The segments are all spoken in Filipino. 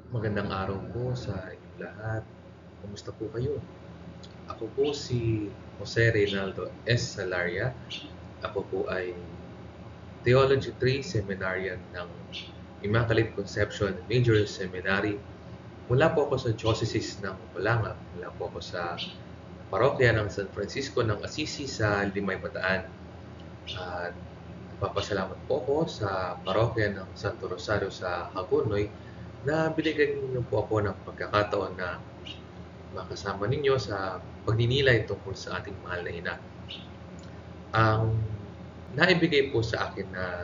Magandang araw po sa inyong lahat. Kumusta po kayo? Ako po si Jose Reynaldo S. Salaria. Ako po ay Theology 3 Seminarian ng Immaculate Conception Major Seminary. Mula po ako sa Diocese ng Balanga. Mula po ako sa parokya ng San Francisco ng Assisi sa Limay Bataan. At nagpapasalamat po ako sa parokya ng Santo Rosario sa Hagonoy na binigyan niyo po ako ng pagkakataon na makasama ninyo sa pagninilay tungkol sa ating mahal na ina. Ang naibigay po sa akin na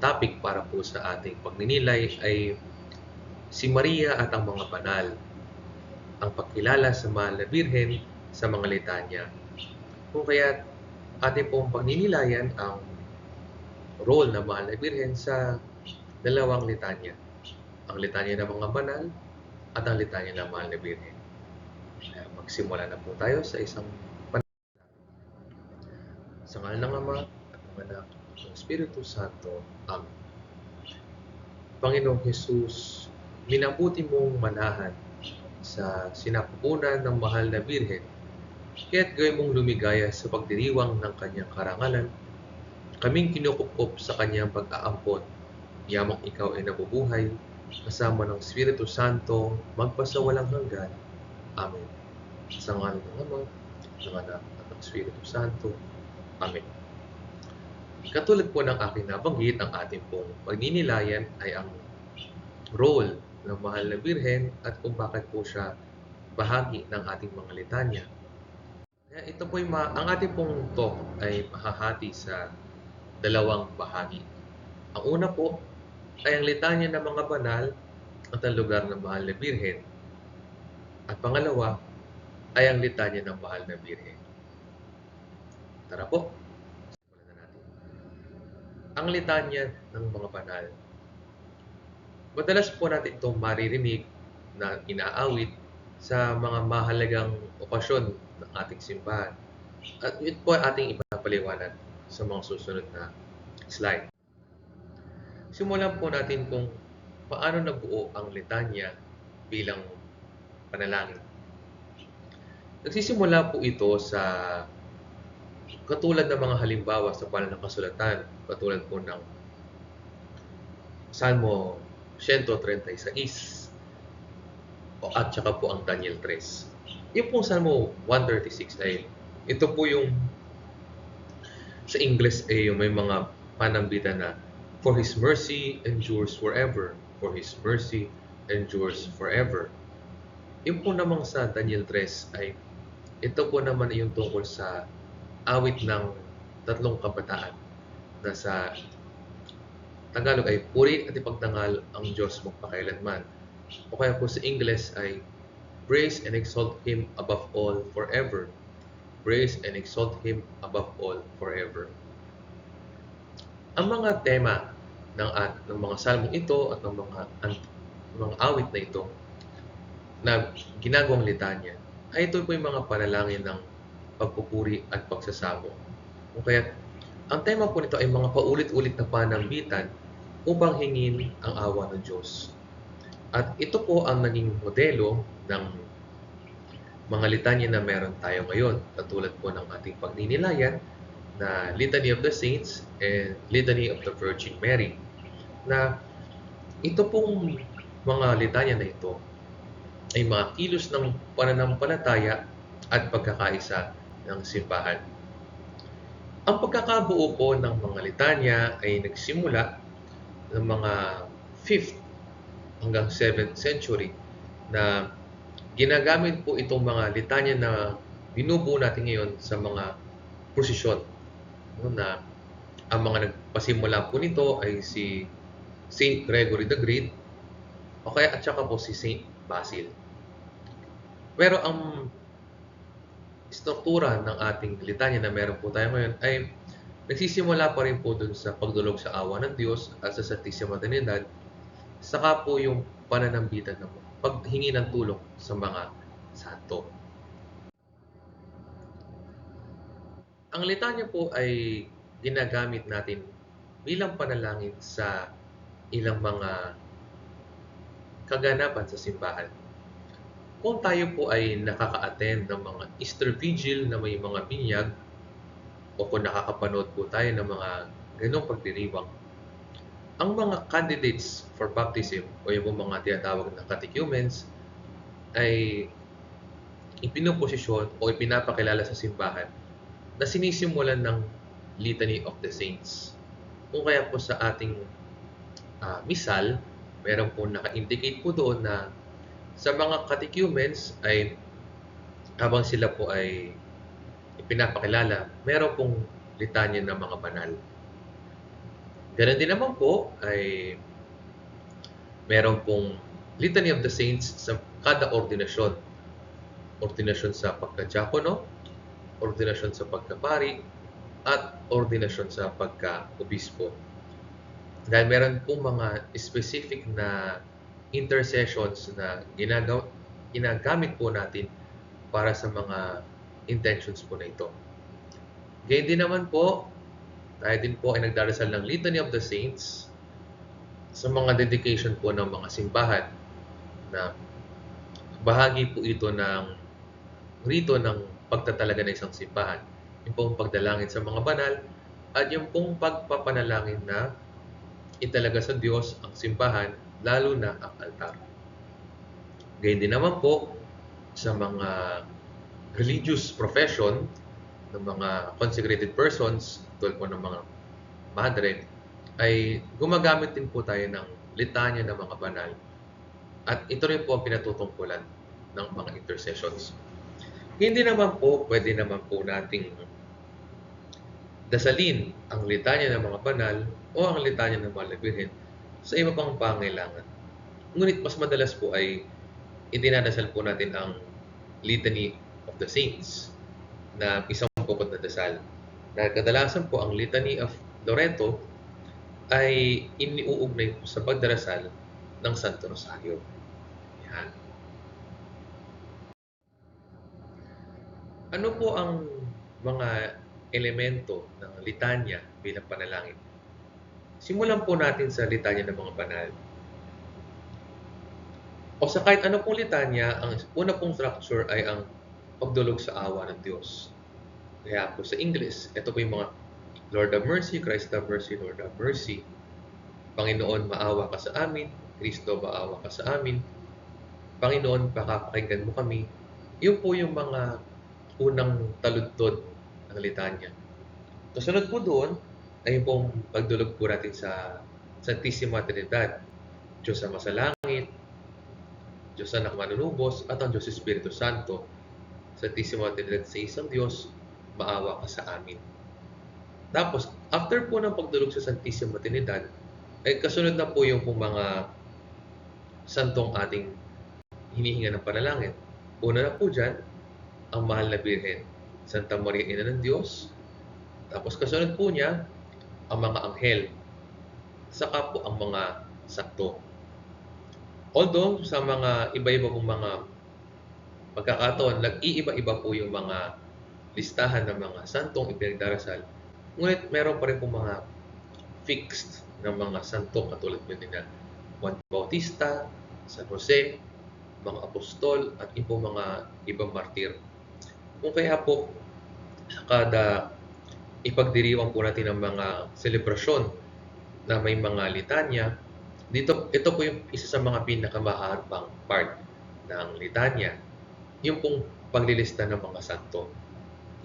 topic para po sa ating pagninilay ay si Maria at ang mga banal, ang pagkilala sa mahal na Birhen sa mga litanya. Kung kaya ating pong pagninilayan ang role ng mahal na Birhen sa dalawang litanya, ang litanya ng mga banal at ang litanya ng mahal na Birhen. Magsimula na po tayo sa isang sa ngalan ng Ama at ng Anak at ng Espiritu Santo. Amen. Panginoong Hesus, minabuti mong manahan sa sinapupunan ng mahal na Birhen, kaya't gawin mong lumigaya sa pagdiriwang ng kanyang karangalan, kaming kinukup sa kanyang pag-aampon, yamang ikaw ay nabubuhay, kasama ng Espiritu Santo, magpasawalang hanggan. Amen. Sa ngalan ng Ama, ng Anak at ng Espiritu Santo. Amen. Katulad po ng aking nabanggit, ang ating pong pagninilayan ay ang role ng mahal na Birhen at kung bakit po siya bahagi ng ating mga litanya. Kaya ito po ang ating pong talk ay mahahati sa dalawang bahagi. Ang una po ay ang litanya ng mga banal at ang lugar ng mahal na Birhen. At pangalawa ay ang litanya ng mahal na Birhen. Tara po, simulan na natin. Ang litanya ng mga banal. Madalas po natin itong maririnig na inaawit sa mga mahalagang okasyon ng ating simbahan. At ito po ay ating ipapaliwanag sa mga susunod na slide. Simulan po natin kung paano nabuo ang litanya bilang panalangin. Nagsisimula po ito sa katulad ng mga halimbawa sa banal na kasulatan, katulad po ng Salmo 136 at saka po ang Daniel 3. Yung pong Salmo 136 ay ito po yung sa English ay yung may mga panambitan na for His mercy endures forever, for His mercy endures forever. Yung po namang sa Daniel 3 ay ito po naman ay yung tungkol sa awit ng tatlong kabataan na sa Tagalog ay puri at ipagtangal ang Diyos magpakailanman. O kaya po sa English ay praise and exalt Him above all forever. Praise and exalt Him above all forever. Ang mga tema ng mga salmong ito at ng mga awit na ito na ginagawang litanya ay ito po yung mga panalangin ng pagpupuri at pagsasamo. O kaya ang tema po nito ay mga paulit-ulit na panambitan upang hingin ang awa ng Diyos. At ito po ang naging modelo ng mga litanya na meron tayo ngayon, katulad po ng ating pagninilayan na Litany of the Saints and Litany of the Virgin Mary. Na ito pong mga litanya na ito ay mga kilos ng pananampalataya at pagkakaisa ng simbahan. Ang pagkakabuo po ng mga litanya ay nagsimula ng mga 5th hanggang 7th century na ginagamit po itong mga litanya na binubuo natin ngayon sa mga prosesyon. Na ang mga nagpasimula po nito ay si Saint Gregory the Great o kaya at saka po si Saint Basil. Pero ang struktura ng ating litanya na meron po tayo ngayon ay nagsisimula pa rin po dun sa pagdulog sa awa ng Diyos at sa Santisima Trinidad, saka po yung pananambitan ng paghingi ng tulong sa mga santo. Ang litanya po ay ginagamit natin bilang panalangin sa ilang mga kaganapan sa simbahan. Kung tayo po ay nakaka-attend ng mga Easter Vigil na may mga binyag, o kung nakakapanood po tayo ng mga ganong pagdiriwang, ang mga candidates for baptism o yung mga tinatawag na catechumens ay ipinuposisyon o ipinapakilala sa simbahan na sinisimulan ng Litany of the Saints. Kung kaya po sa ating misal, meron po naka-indicate po doon na sa mga catechumens ay habang sila po ay ipinapakilala, meron pong litanya ng mga banal. Ganun din naman po ay meron pong Litany of the Saints sa kada ordinasyon. Ordinasyon sa pagka-diakono, ordinasyon sa pagkapari, at ordinasyon sa pagka-obispo. Dahil meron pong mga specific na intercessions na ginagamit po natin para sa mga intentions po na ito. Gayun din naman po, tayo din po ay nagdarasal ng Litany of the Saints sa mga dedication po ng mga simbahan na bahagi po ito ng rito ng pagtatalaga ng isang simbahan. Yung pong pagdalangin sa mga banal at yung pong pagpapanalangin na italaga sa Diyos ang simbahan, lalo na ang altar. Gayun din naman po sa mga religious profession ng mga consecrated persons, tulad po ng mga madre, ay gumagamit din po tayo ng litanya ng mga banal. At ito rin po ang pinatutungkulan ng mga intercessions. Hindi naman po, pwede naman po nating dasalin ang litanya ng mga banal o ang litanya ng mga Birhen sa iba pang pangailangan. Ngunit mas madalas po ay itinadasal po natin ang Litany of the Saints na isang pukod na dasal. Dahil kadalasan po ang Litany of Loreto ay iniuugnay po sa pagdarasal ng Santo Rosario. Yan. Ano po ang mga elemento ng litanya bilang panalangin? Simulan po natin sa litanya ng mga banal. O sa kahit ano pong litanya, ang una pong structure ay ang pagdulog sa awa ng Diyos. Kaya po sa English, ito po yung mga Lord have mercy, Christ have mercy, Lord have mercy. Panginoon, maawa ka sa amin. Kristo, maawa ka sa amin. Panginoon, pakapakinggan mo kami. Yun po yung mga unang taludtod ng litanya. Kasunod po doon ay yung pong pagdulog po natin sa Santissima Trinidad. Diyos na masalangit, Diyos na manunubos, at ang Diyos Espiritu Santo. Santissima Trinidad sa isang Diyos, maawa ka sa amin. Tapos, after po ng pagdulog sa Santissima Trinidad, ay kasunod na po yung mga santong ating hinihinga ng panalangin. Una na po dyan, ang Mahal na Birhen, Santa Maria Ina ng Diyos. Tapos kasunod po niya, ang mga anghel. Saka po ang mga santo. Although sa mga iba-iba pong mga pagkakataon, nag-iiba-iba po yung mga listahan ng mga santong ipinagdarasal. Ngunit meron pa rin po mga fixed ng mga santo katulad po din na Juan Bautista, San Jose, mga apostol, at mga ibang martir. Kung kaya po, kada ipagdiriwang po natin ang mga selebrasyon na may mga litanya, ito po yung isa sa mga pinakamahabang part ng litanya, yung pong paglilista ng mga santo.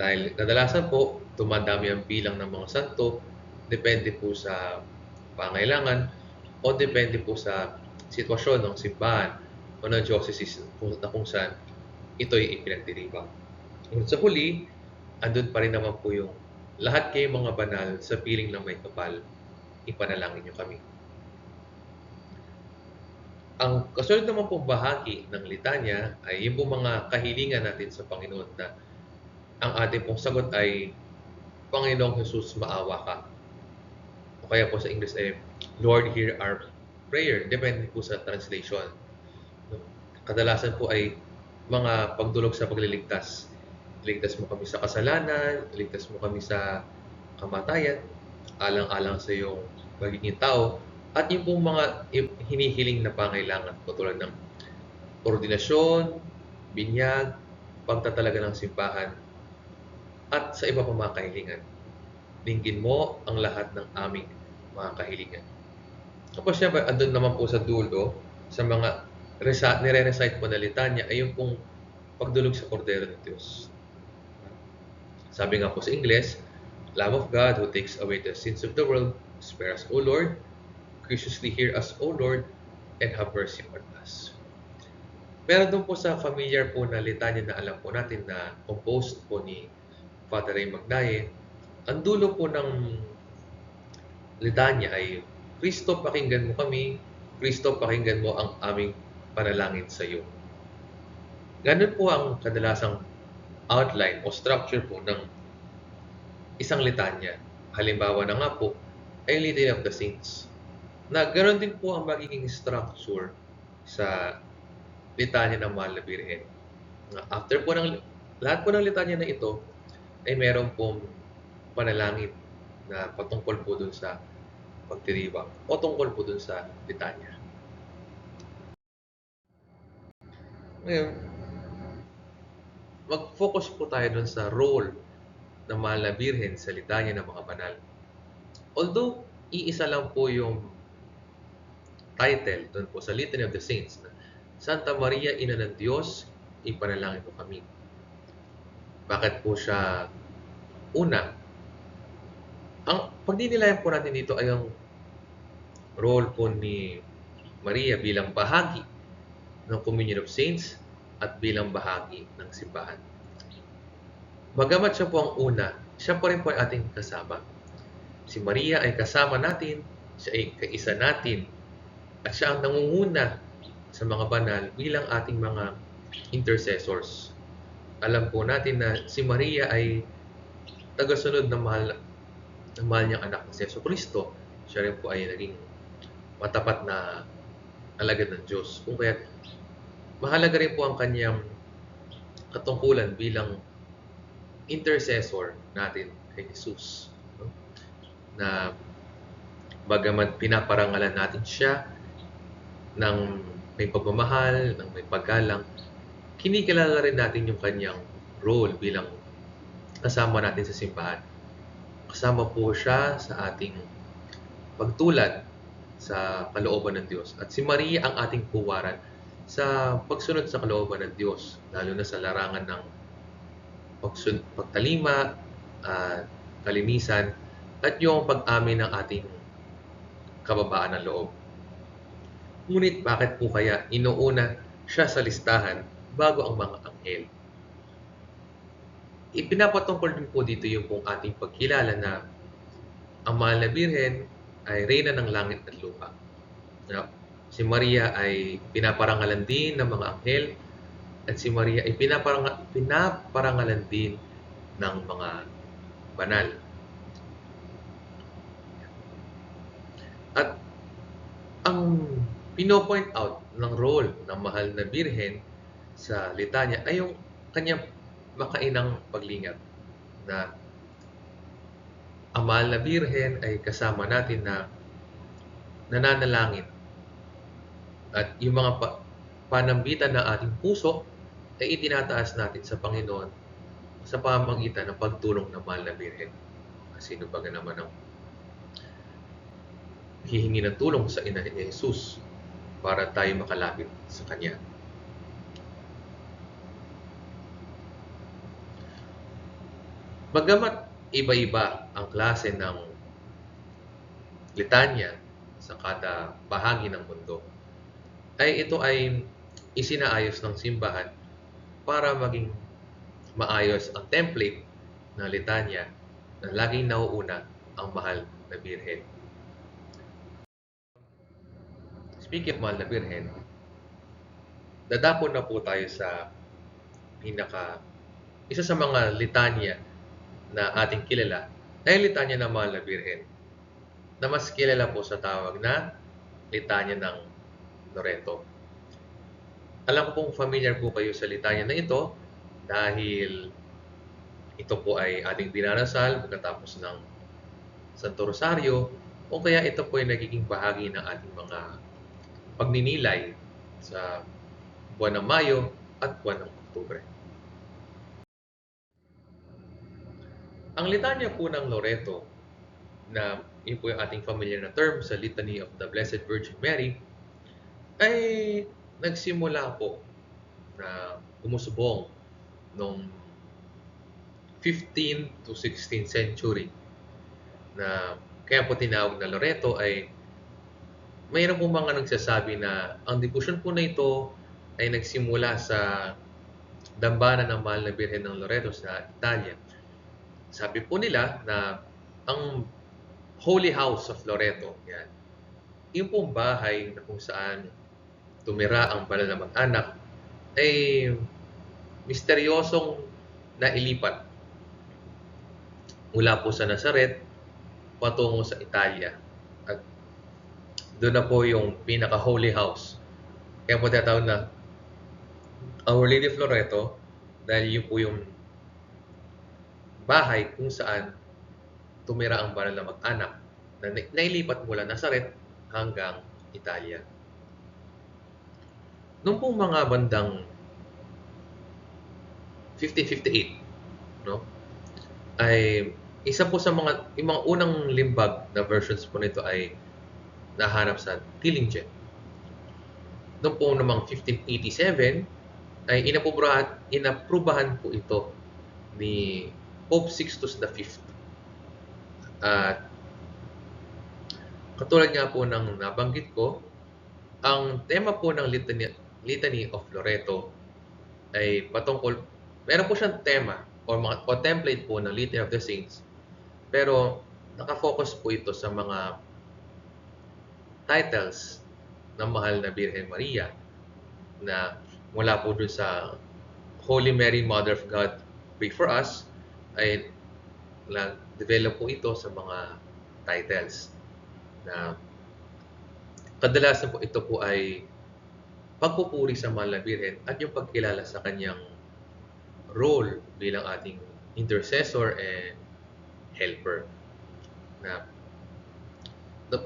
Dahil kadalasan po, dumadami ang bilang ng mga santo, depende po sa pangailangan o depende po sa sitwasyon ng simbahan o ng diocese kung saan ito'y ipinagdiriwang. Ngunit sa huli, andun pa rin naman po yung lahat kayo mga banal sa piling ng may kapal, ipanalangin nyo kami. Ang kasunod naman pong bahagi ng litanya ay yung pong mga kahilingan natin sa Panginoon na ang ating pong sagot ay, Panginoong Jesus, maawa ka. O kaya po sa English ay, Lord, hear our prayer. Depende po sa translation. Kadalasan po ay mga pagdulog sa pagliligtas. Iligtas mo kami sa kasalanan, iligtas mo kami sa kamatayan, alang-alang sa iyong pagiging tao, At yung pong mga hinihiling na pangailangan, tulad ng ordinasyon, binyag, pagtatalaga ng simbahan, at sa iba pang mga kahilingan. Dinggin mo ang lahat ng aming mga kahilingan. Tapos syempre, andun naman po sa dulo, sa mga nire-recite po na litanya, ay yung pong pagdulog sa kordero ng Diyos. Sabi nga po sa Ingles, Lamb of God who takes away the sins of the world, spare us, O Lord, graciously hear us, O Lord, and have mercy on us. Pero doon po sa familiar po na litanya na alam po natin na composed po ni Father Ray Magdaye, ang dulo po ng litanya ay, Kristo, pakinggan mo kami, Kristo, pakinggan mo ang aming panalangin sa iyo. Ganun po ang kadalasang outline o structure po ng isang litanya. Halimbawa na nga po ay Litany of the Saints. Na ganoon din po ang magiging structure sa litanya ng Mahal na Birhen. After po ng lahat po ng litanya na ito ay meron pong panalangin na patungkol po dun sa pagdiriwang o tungkol po dun sa litanya. Ngayon, mag-focus po tayo dun sa role ng Mahal na Birhen sa litanya ng mga banal. Although, iisa lang po yung title dun po sa Litany of the Saints na Santa Maria, Ina ng Diyos, ipanalangin mo kami. Bakit po siya una? Ang pagdinilayan po natin dito ay ang role po ni Maria bilang bahagi ng Communion of Saints at bilang bahagi ng simbahan. Bagamat siya po ang una, siya po rin po ay ating kasama. Si Maria ay kasama natin, siya ay kaisa natin, at siya ang nangunguna sa mga banal bilang ating mga intercessors. Alam po natin na si Maria ay tagasunod ng mahal niyang anak na si Jesucristo. Siya rin po ay naging matapat na alagad ng Diyos. Kung kaya mahalaga rin po ang kanyang katungkulan bilang intercessor natin kay Jesus. Na bagamat pinaparangalan natin siya ng may pagmamahal, ng may paggalang, kinikilala rin natin yung kanyang role bilang kasama natin sa simbahan. Kasama po siya sa ating pagtulad sa kalooban ng Diyos. At si Maria ang ating puwaran sa pagsunod sa kalooban ng Diyos, lalo na sa larangan ng pagtalima, kalinisan, at yung pag-amin ng ating kababaan ng loob. Ngunit bakit po kaya inuuna siya sa listahan bago ang mga anghel? Ipinapatungkol din po dito yung pong ating pagkilala na ang Mahal na Birhen ay reyna ng langit at lupa. Si Maria ay pinaparangalan din ng mga anghel at si Maria ay pinaparangalan din ng mga banal. At ang pino-point out ng role ng Mahal na Birhen sa litanya ay yung kanyang makainang paglingap na ang Mahal na Birhen ay kasama natin na nananalangin at yung mga panambitan ng ating puso ay itinataas natin sa Panginoon sa pamamagitan ng pagtulong ng Mahal na Birhen. Sino ba naman ang hihingi ng tulong sa ina ni Jesus para tayo makalapit sa Kanya. Bagamat iba-iba ang klase ng litanya sa kada bahagi ng mundo, ay ito ay isinaayos ng simbahan para maging maayos ang template ng litanya na laging nauuna ang Mahal na Birhen. Speaking of Mahal na Birhen, dadapon na po tayo sa isa sa mga litanya na ating kilala ay litanya ng Mahal na Birhen na mas kilala po sa tawag na litanya ng Loreto. Alam ko pong familiar po kayo sa litanya na ito dahil ito po ay ating dinarasal pagkatapos ng Santo Rosario o kaya ito po ay nagiging bahagi ng ating mga pagninilay sa buwan ng Mayo at buwan ng Oktubre. Ang litanya po ng Loreto, na yun po yung ating familiar na term sa Litany of the Blessed Virgin Mary, ay nagsimula po na umusbong noong 15th to 16th century, na kaya po tinawag na Loreto. Ay mayroon po mga nagsasabi na ang debosyon po na ito ay nagsimula sa dambana ng Mahal na Birhen ng Loreto sa Italia. Sabi po nila na ang Holy House of Loreto, yan, yung pong bahay na kung saan tumira ang banal na mag-anak, ay misteryosong nailipat mula po sa Nazaret patungo sa Italia. At doon na po yung pinaka-Holy House. Kaya po tinatawag na Our Lady of Loreto, dahil yun po yung bahay kung saan tumira ang banal na mag-anak na nailipat mula Nazaret hanggang Italia. Noong pong mga bandang 1558, no, ay isa po sa yung mga unang limbag na versions po nito ay nahanap sa Tillingen. Noong po namang 1587 ay inaprubahan po ito ni Pope Sixtus V. At katulad nga po ng nabanggit ko, ang tema po ng Litany of Loreto ay patungkol, meron po siyang tema o template po ng Litany of the Saints, pero nakafocus po ito sa mga titles ng Mahal na Birhen Maria, na mula po dun sa Holy Mary, Mother of God, Pray for Us, ay develop po ito sa mga titles na kadalasan po ito po ay pagpupuri sa Mahal na Birhen at yung pagkilala sa kanyang role bilang ating intercessor and helper. Na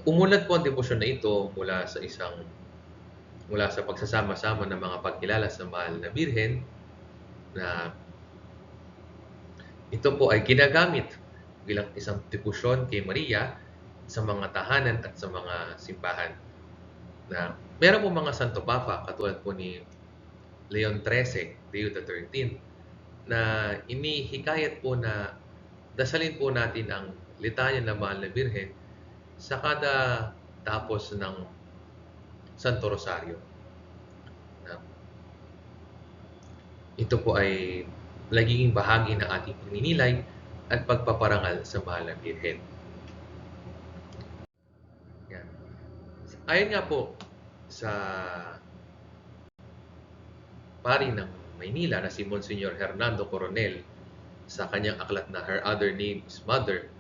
umunlad po ang debosyon na ito mula sa pagsasama-sama ng mga pagkilala sa Mahal na Birhen, na ito po ay ginagamit bilang isang debosyon kay Maria sa mga tahanan at sa mga simbahan. Na meron po mga Santo Papa katulad po ni Leon XIII, Leo XIII, na inihikayat po na dasalin po natin ang litanya ng Mahal na Birhen sa kada tapos ng Santo Rosario. Ito po ay nagiging bahagi ng ating pagninilay at pagpaparangal sa Mahal na Birhen. Yan. Ayon nga po sa pari ng Maynila na si Monsignor Hernando Coronel sa kanyang aklat na Her Other Name is Mother,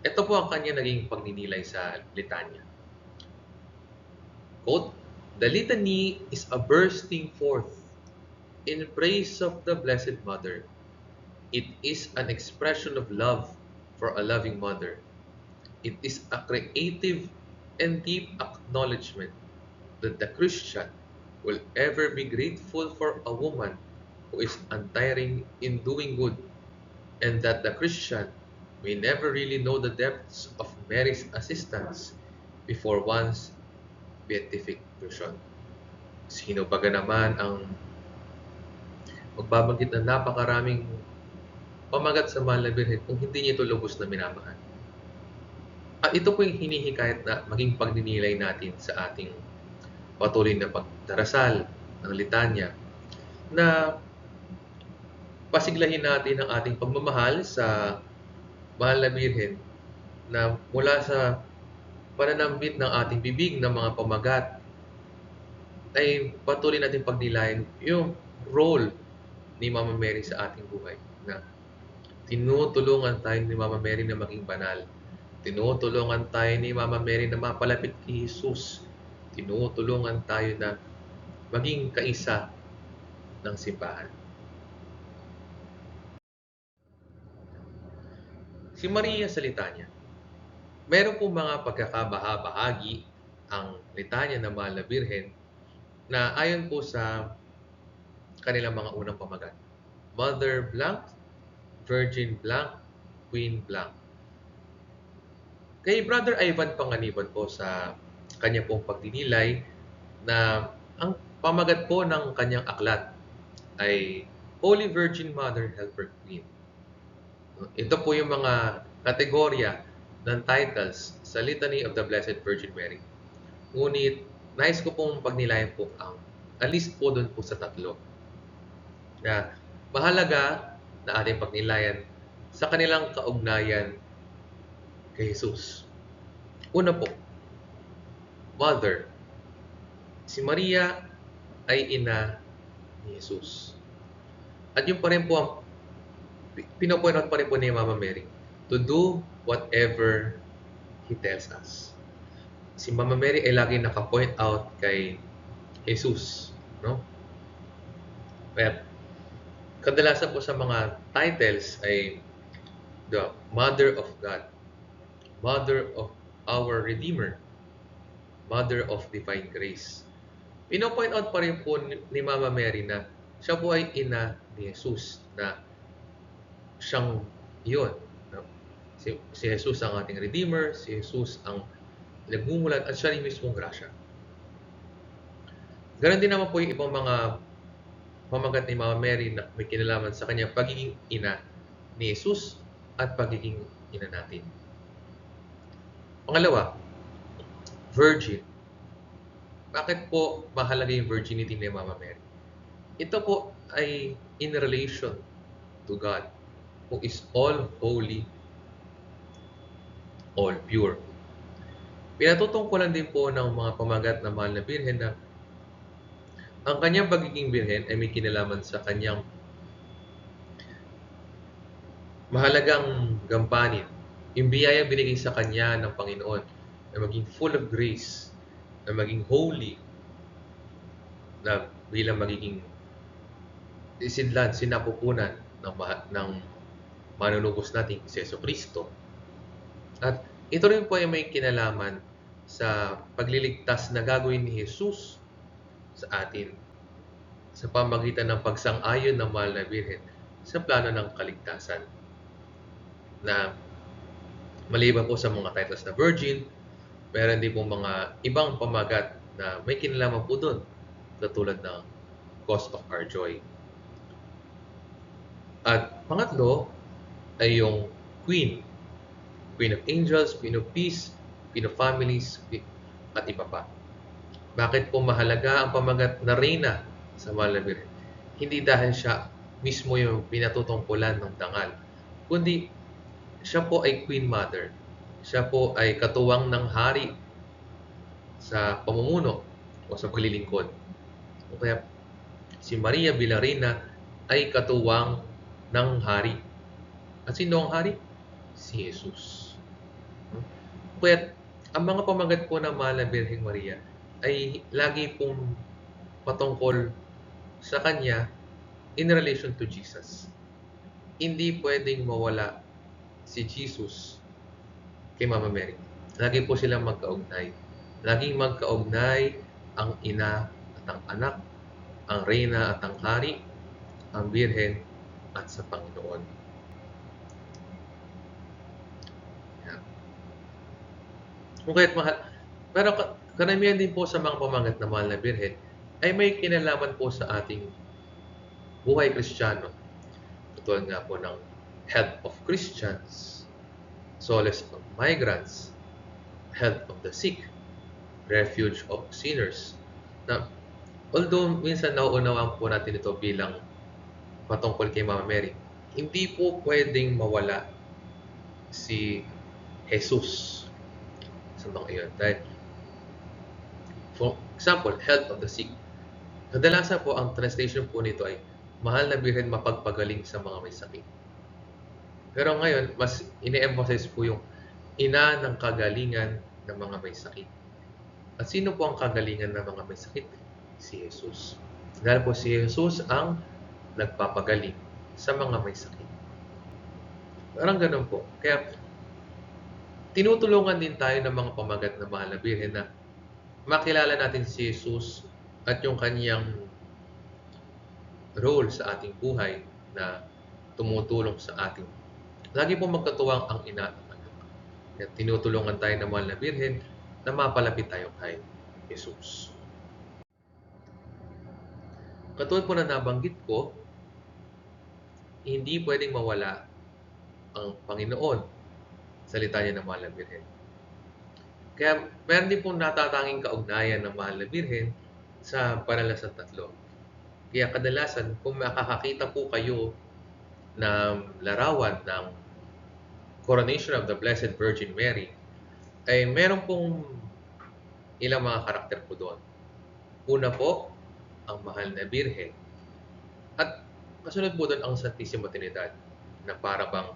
ito po ang kanyang naging pagninilay sa litanya. Quote, "The litany is a bursting forth in praise of the Blessed Mother. It is an expression of love for a loving mother. It is a creative and deep acknowledgement that the Christian will ever be grateful for a woman who is untiring in doing good, and that the Christian may never really know the depths of Mary's assistance before one's beatification." Sino baga naman ang magbabanggit ng napakaraming pamagat sa Mahal na Birhen kung hindi niya ito lubos na minamahal? At ito po yung hinihikayat na maging pagninilay natin sa ating patuloy na pagdarasal ng litanya, na pasiglahin natin ang ating pagmamahal sa Mahal na Birhen, na mula sa pananambit ng ating bibig ng mga pamagat ay patuloy natin pagnilayan yung role ni Mama Mary sa ating buhay, na tinutulungan tayo ni Mama Mary na maging banal. Tinutulungan tayo ni Mama Mary na mapalapit kay Jesus. Tinutulungan tayo na maging kaisa ng simbahan. Si Maria sa litanya Meron po mga pagkakabaha-bahagi ang litanya ng Mahal na Birhen na ayon po sa kanilang mga unang pamagat. Mother blank, Virgin blank, Queen blank. Kay Brother Ivan Panganiban po sa kanya pong pagdinilay na ang pamagat po ng kanyang aklat ay Holy Virgin Mother Helper Queen. Ito po yung mga kategorya ng titles sa Litany of the Blessed Virgin Mary. Ngunit, nais ko pong pagnilayan po ang alis po doon po sa tatlo na mahalaga na ating pagnilayan sa kanilang kaugnayan kay Jesus. Una po, Mother. Si Maria ay ina ni Jesus. At yung pa rin po ang pinopoint out pa rin po ni Mama Mary to do whatever He tells us. Si Mama Mary ay lagi naka-point out kay Jesus, no? Kaya kadalasan po sa mga titles ay the Mother of God, Mother of our Redeemer, Mother of Divine Grace. Pino-point out pa rin po ni Mama Mary na siya po ay ina ni Jesus, na siyang yun. No? Si Jesus ang ating Redeemer, si Jesus ang nagmumulat at siya rin mismong grasya. Ganon din naman po yung ibang mga pamagat ni Mama Mary na may kinalaman sa kanyang pagiging ina ni Jesus at pagiging ina natin. Pangalawa, Virgin. Bakit po mahalaga yung virginity ni Mama Mary? Ito po ay in relation to God, who is all holy, all pure. Pinatutungkulan din po ng mga pamagat na Mahal na Birhen na ang kanyang pagiging birhen ay may kinalaman sa kanyang mahalagang gampanin. Yung biyaya binigay sa kanya ng Panginoon na maging full of grace, na maging holy, na bilang magiging isidlan, sinapupunan ng manunubos nating si Jesucristo. At ito rin po ay may kinalaman sa pagliligtas na gagawin ni Jesus sa atin sa pamagitan ng pagsang-ayon ng Mahal na Birhen sa plano ng kaligtasan. Na maliban po sa mga titles na Virgin, meron din po mga ibang pamagat na may kinalaman po doon, katulad ng Cause of Our Joy. At pangatlo ay yung Queen. Queen of Angels, Queen of Peace, Queen of Families, at iba pa. Bakit po mahalaga ang pamagat na Reyna sa Mahal na Birhen? Hindi dahil siya mismo yung pinatutungkulan ng dangal, kundi siya po ay Queen Mother. Siya po ay katuwang ng hari sa pamumuno o sa paglilingkod. O kaya si Maria bilang Reyna ay katuwang ng hari. At sino ang hari? Si Jesus. Kaya ang mga pamagat po ng Mahal na Birheng Maria ay lagi pong patungkol sa kanya in relation to Jesus. Hindi pwedeng mawala si Jesus kay Mama Mary. Lagi po silang magkaugnay. Laging magkaugnay ang ina at ang anak, ang reyna at ang hari, ang birhen at sa Panginoon. Yan. Kaya't mahal, pero karamihan din po sa mga pamagat na Mahal na Birhen ay may kinalaman po sa ating buhay Kristiyano. Katulad nga po ng Health of Christians, Solace of Migrants, Health of the Sick, Refuge of Sinners. Na, although minsan nauunawaan po natin ito bilang patungkol kay Mama Mary, hindi po pwedeng mawala si Jesus sa mga iyon. Dahil, for example, Health of the Sick. Kadalasan po ang translation po nito ay Mahal na Birhen mapagpagaling sa mga may sakit. Pero ngayon, mas ine-emphasize po yung ina ng kagalingan ng mga may sakit. At sino po ang kagalingan ng mga may sakit? Si Jesus. Dahil po si Jesus ang nagpapagaling sa mga may sakit. Parang ganun po. Kaya, tinutulungan din tayo ng mga pamagat na mahal na Birhen na makilala natin si Jesus at yung kanyang role sa ating buhay na tumutulong sa ating. Lagi po magkatuwang ang ina at anak. Kaya tinutulungan tayo ng mahal na Birhen na mapalapit tayo kay Jesus. Katulad po na nabanggit ko, hindi pwedeng mawala ang Panginoon sa litanya ng mahal na Birhen. Kaya meron din pong natatanging kaugnayan ng mahal na Birhen sa banal na tatlo. Kaya kadalasan, kung makakakita po kayo ng larawan ng Coronation of the Blessed Virgin Mary, ay meron pong ilang mga karakter po doon. Una po, ang mahal na Birhen. At kasunod po doon ang Santissima Trinidad, na para bang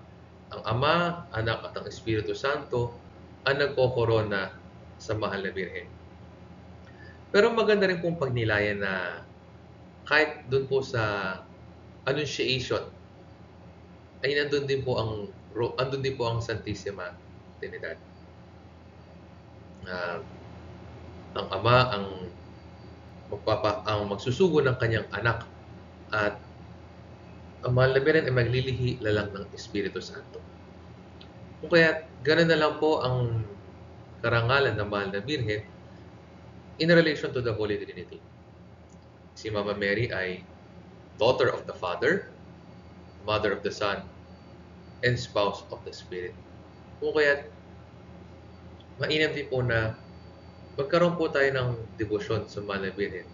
ang Ama, Anak at ang Espiritu Santo ang nagkokorona sa mahal na Birhen. Pero maganda rin pong pagnilayan na kahit doon po sa Annunciation, ay andun din po ang Santissima Trinidad. Ang Ama ang magsusugo ng kanyang anak at ang mahal na Birhen ay maglilihi lalang ng Espiritu Santo. Kung kaya ganoon na lang po ang karangalan ng mahal na Birhen in relation to the Holy Trinity. Si Mama Mary ay daughter of the Father, mother of the Son, and spouse of the Spirit. Kung kaya mainam din po na magkaroon po tayo ng debosyon sa mahal na Birhen.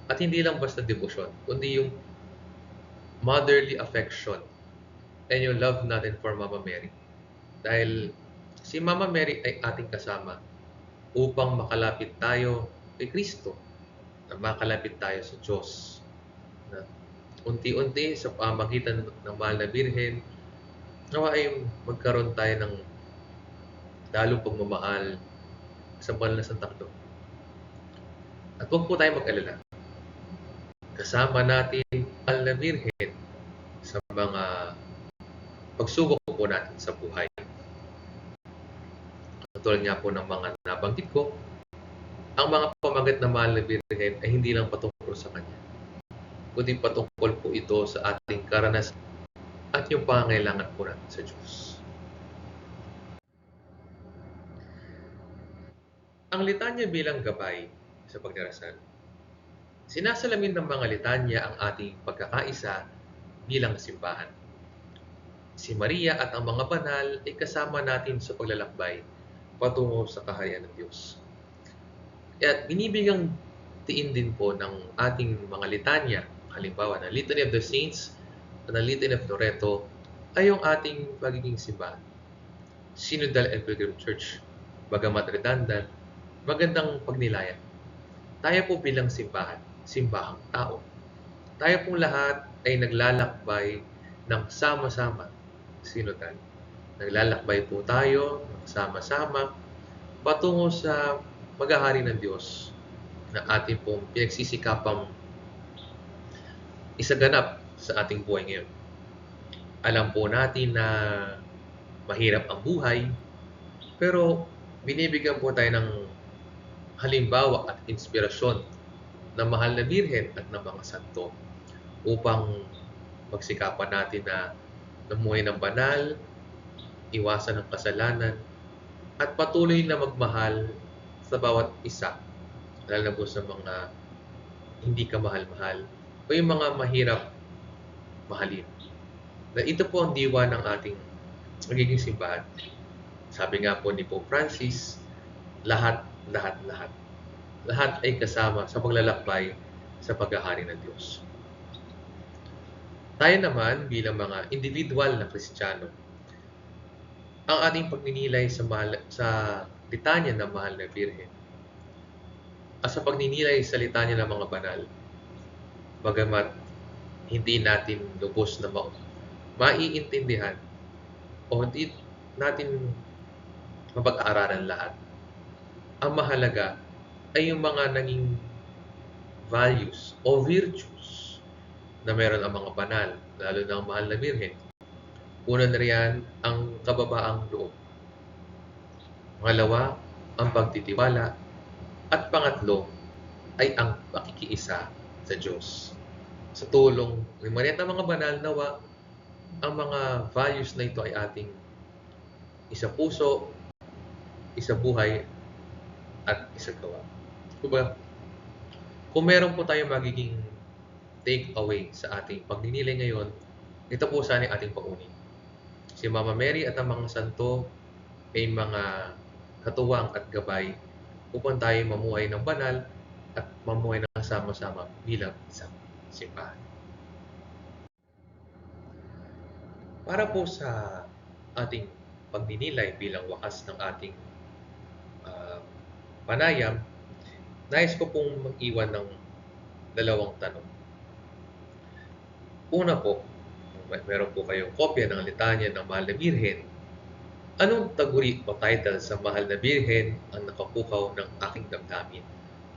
At hindi lang basta debosyon, kundi yung motherly affection and yung love natin for Mama Mary. Dahil si Mama Mary ay ating kasama upang makalapit tayo kay Kristo, na makalapit tayo sa Diyos. Na unti-unti sa pamagitan ng mahal na Birhen, nawa ay magkaroon tayo ng dalong pagmamahal sa banal na Takdo. At huwag po tayo mag-alala. Kasama natin ang mahal na Birhen sa mga pagsubok po natin sa buhay. Katulad nga po ng mga nabanggit ko, ang mga pamagat na mahal na Birhen ay hindi lang patungkol sa Kanya, kundi patungkol po ito sa ating karanasan at yung pangangailangan po natin sa Diyos. Ang litanya bilang gabay sa pagdarasal. Sinasalamin ng mga litanya ang ating pagkakaisa bilang simbahan. Si Maria at ang mga banal ay kasama natin sa paglalakbay patungo sa kaharian ng Diyos. At binibigyang tiin din po ng ating mga litanya, halimbawa ng Litany of the Saints at ng Litany of Loreto, ay yung ating pagiging simbahan. Synodal and Pilgrim Church, bagamat redundant, magandang pagnilayan. Tayo po bilang simbahan, simbahang tao. Tayo pong lahat ay naglalakbay ng sama-sama, synodal. Naglalakbay po tayo ng sama-sama patungo sa paghahari ng Diyos na ating pong pinagsisikapang isaganap sa ating buhay ngayon. Alam po natin na mahirap ang buhay, pero binibigyan po tayo ng halimbawa at inspirasyon ng mahal na Birhen at ng mga santo upang magsikapan natin na namuhay ng banal, iwasan ang kasalanan, at patuloy na magmahal sa bawat isa, lalo na po sa mga hindi ka mahal-mahal o yung mga mahirap mahalin. Na ito po ang diwa ng ating magiging simbahan. Sabi nga po ni Pope Francis, lahat ay kasama sa paglalakbay sa paghahari ng Diyos. Tayo naman bilang mga individual na Kristiyano, ang ating pagninilay sa litanya ng mahal na Birhen at sa pagninilay sa litanya ng mga banal, bagamat hindi natin lubos na maiintindihan o hindi natin mapag-aaralan lahat. Ang mahalaga ay yung mga naging values o virtues na meron ang mga banal, lalo na ang mahal na Birhen. Una na riyan ang kababaang loob. Pangalawa, ang pagtitiwala. At pangatlo ay ang pakikiisa sa Diyos. Sa tulong ng mga banal, nawa ang mga values na ito ay ating isa puso, isa buhay, at isa gawa. Diba? Kung meron po tayo magiging take away sa ating pagninilay ngayon, ito po sana yung ating paunin. Si Mama Mary at ang mga santo ay mga katuwang at gabay upang tayo mamuhay ng banal at mamuhay ng sama-sama bilang isang simbahan. Para po sa ating pagninilay bilang wakas ng ating panayam, nais ko pong mag-iwan ng dalawang tanong. Una po, meron po kayong kopya ng litanya ng Mahal na Birhen. Anong taguri o title sa Mahal na Birhen ang nakapukaw ng aking damdamin?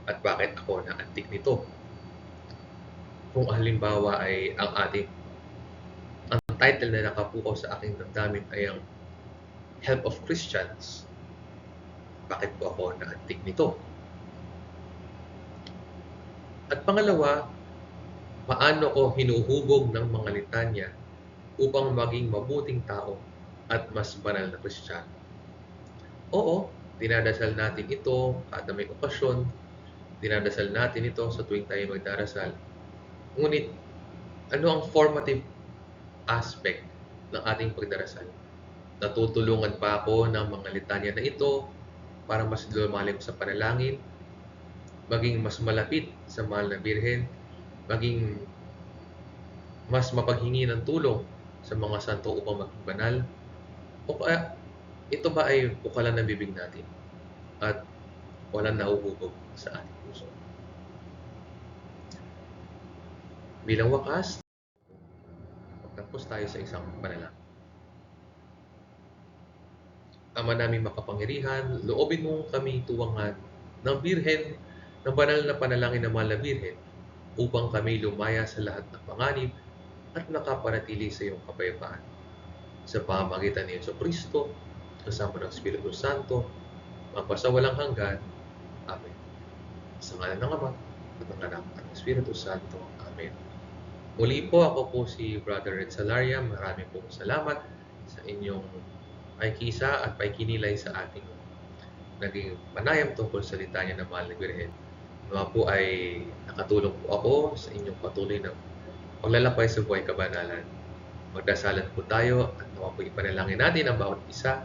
At bakit ako naantig nito? Kung halimbawa ay ang title na nakapukaw sa aking damdamin ay ang Help of Christians, bakit po ako naantig nito? At pangalawa, paano ko hinuhubog ng mga litanya upang maging mabuting tao at mas banal na Kristiyano? Oo, dinadasal natin ito kada may okasyon, dinadasal natin ito sa tuwing tayo magdarasal. Ngunit, ano ang formative aspect ng ating pagdarasal? Natutulungan pa ako ng mga litanya na ito para mas lumalim sa panalangin, maging mas malapit sa Mahal na Birhen, maging mas mapaghingi ng tulong sa mga santo upang maging banal? O kaya, ito ba ay pukalan ng bibig natin at walang nahuhubog sa ating puso? Bilang wakas, magtapos tayo sa isang panalangin. Ama naming makapangyarihan, loobin mo kami tuwangan ng Birhen, ng banal na panalangin ng Mahal na Birhen, upang kami lumaya sa lahat ng panganib at makapanatili sa iyong kapayapaan. Sa pamamagitan ni Jesucristo, kasama ng Espiritu Santo, magpasawalang hanggan. Amen. Sa ngalan ng Ama, at ng Anak, at ng Espiritu Santo. Amen. Muli po, ako po si Brother Red Salaria. Maraming pong salamat sa inyong paikisa at paikinilay sa ating naging panayam tungkol sa litanya ng Mahal na Birhen. Nawa po ay nakatulong po ako sa inyong patuloy na paglalakbay sa buhay kabanalan. Magdasalan po tayo at nawa po ipanalangin natin ang bawat isa,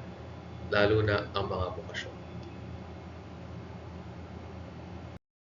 lalo na ang mga bukasyon.